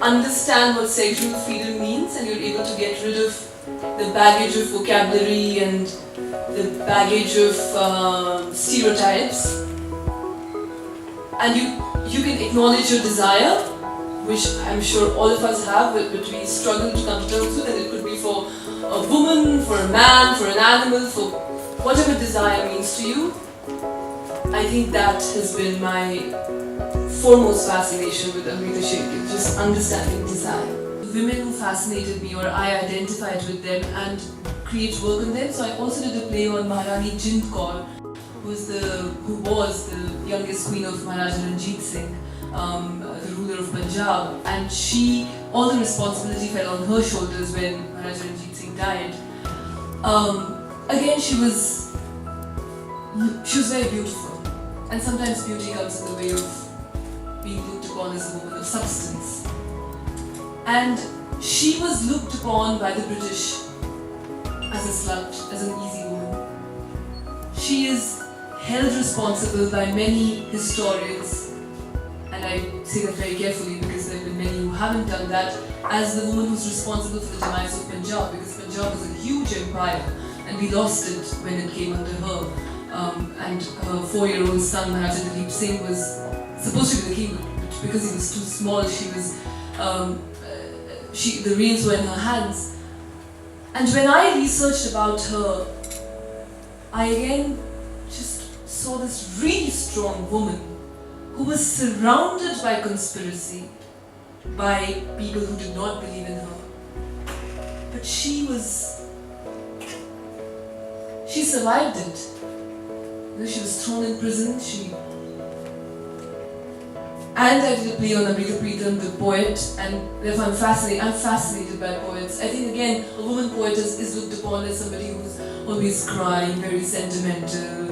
understand what sexual freedom means, and you're able to get rid of the baggage of vocabulary and the baggage of stereotypes, and you can acknowledge your desire, which I'm sure all of us have, but we struggle to come to terms with, and it could be for a woman, for a man, for an animal, for whatever desire means to you. I think that has been my foremost fascination with Amrita Shergil, just understanding desire. The women who fascinated me, or I identified with them and create work on them. So I also did a play on Maharani Jind Kaur, who was the youngest queen of Maharaja Ranjit Singh, the ruler of Punjab, and all the responsibility fell on her shoulders when Maharaja Ranjit Singh died. Again, she was very beautiful, and sometimes beauty comes in the way of being looked upon as a woman of substance. And she was looked upon by the British as a slut, as an easy woman. She is held responsible by many historians, and I say that very carefully because there have been many who haven't done that, as the woman who's responsible for the demise of Punjab, because Punjab was a huge empire and we lost it when it came under her. And her 4-year-old son, Maharaja Dalip Singh, was supposed to be the king, but because he was too small, the reins were in her hands. And when I researched about her, I again just saw this really strong woman who was surrounded by conspiracy, by people who did not believe in her. But she survived it. She was thrown in prison. And I did a play on Amrita Pritam, the poet, and therefore I'm fascinated by poets. I think again, a woman poet is looked upon as somebody who's always crying, very sentimental,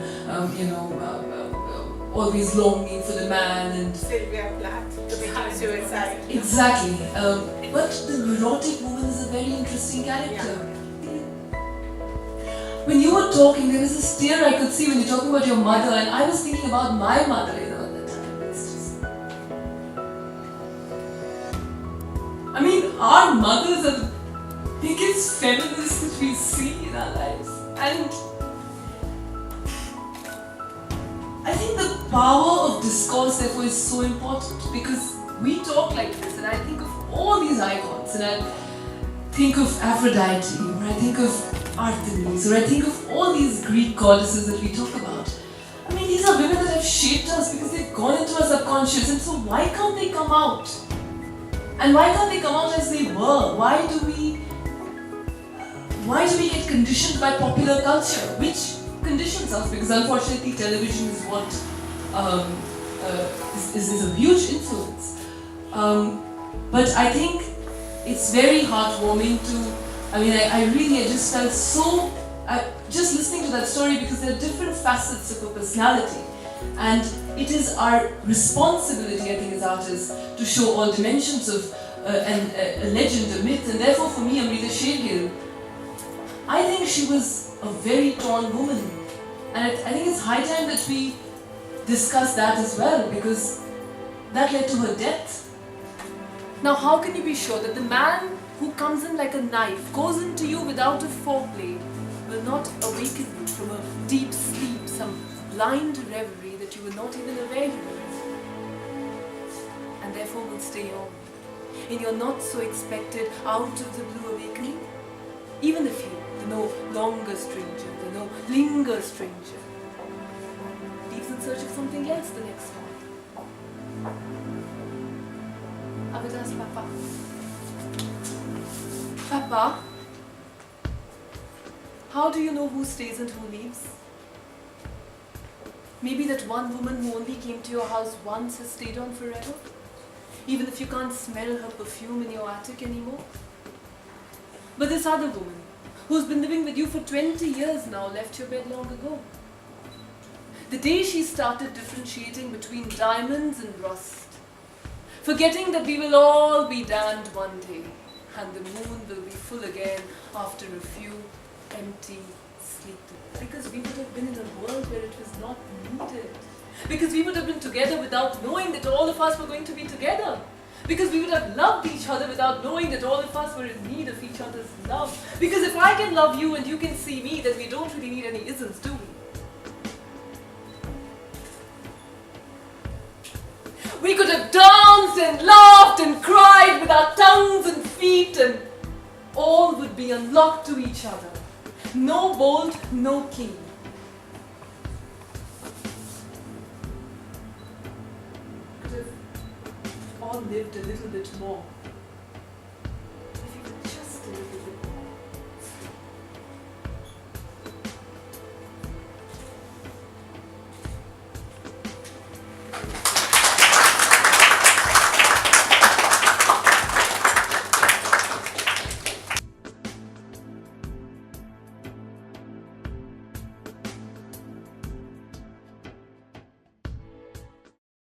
always longing for the man and Sylvia Plath, committing suicide. Exactly. But the neurotic woman is a very interesting character. Yeah. When you were talking, there was a stare I could see when you're talking about your mother, and I was thinking about my mother, at that time. It's just... I mean, our mothers are the biggest feminists that we see in our lives. And I think the power of discourse, therefore, is so important, because we talk like this, and I think of all these icons, and I think of Aphrodite, or I think of Artemis, or I think of all these Greek goddesses that we talk about. I mean, these are women that have shaped us because they've gone into our subconscious, and so why can't they come out? And why can't they come out as they were? Why do we get conditioned by popular culture, which conditions us? Because unfortunately, television is what is a huge influence. But I think it's very heartwarming to. I just felt so. Just listening to that story, because there are different facets of her personality, and it is our responsibility, I think, as artists, to show all dimensions of a legend, a myth, and therefore, for me, Amrita Shergil, I think she was a very torn woman, and I think it's high time that we discuss that as well, because that led to her death. Now, how can you be sure that the man who comes in like a knife, goes into you without a foreplay, will not awaken you from a deep sleep, some blind reverie that you were not even aware you were in, and therefore will stay on in your not so expected out of the blue awakening, even if you, the no longer stranger, the no linger stranger, leaves in search of something else the next morning. I would ask Papa. Papa, how do you know who stays and who leaves? Maybe that one woman who only came to your house once has stayed on forever? Even if you can't smell her perfume in your attic anymore? But this other woman, who's been living with you for 20 years now, left your bed long ago. The day she started differentiating between diamonds and rust, forgetting that we will all be damned one day, and the moon will be full again after a few empty sleeps. Because we would have been in a world where it was not needed. Because we would have been together without knowing that all of us were going to be together. Because we would have loved each other without knowing that all of us were in need of each other's love. Because if I can love you and you can see me, then we don't really need any isms, do we? We could have danced and laughed and cried with our tongues and feet, and all would be unlocked to each other. No bolt, no key. Could have all lived a little bit more. If you were just a little bit